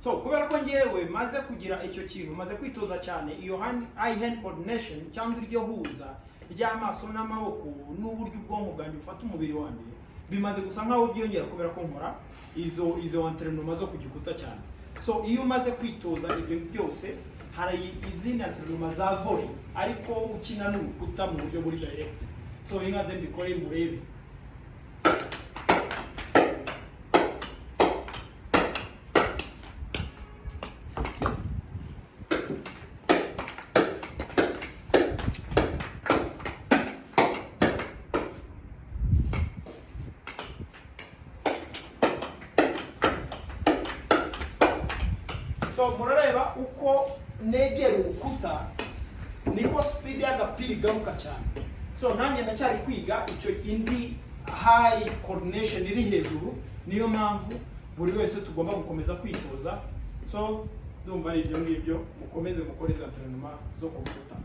So kubera ko ngewe maze kugira icyo kintu, maze kwitoza cyane iyo eye hand coordination cyangwa iryo huza ry'amaso n'amaboko n'uburyo ubwonko bwanjye bufata umubiri wanjye, bimaze gusa nkaho byongera kubera ko nkora izo entraînement zo kugikuta cyane. So iyo umaze kwitoza ibyo byose, hari izindi entraînement za volley ariko ukina n'urukuta mu buryo buri direct. So inga nze mbikore murebe. So murareba uko negera urukuta niko speed y'agapira igaruka cyane. So nanjye ndacyari kwiga icyo indi high coordination iri hejuru, niyo mpamvu buri wese tugomba gukomeza kwitoza. So ndumva ari ibyo ngibyo, mukomeze mukore za entraînement zo kurukuta.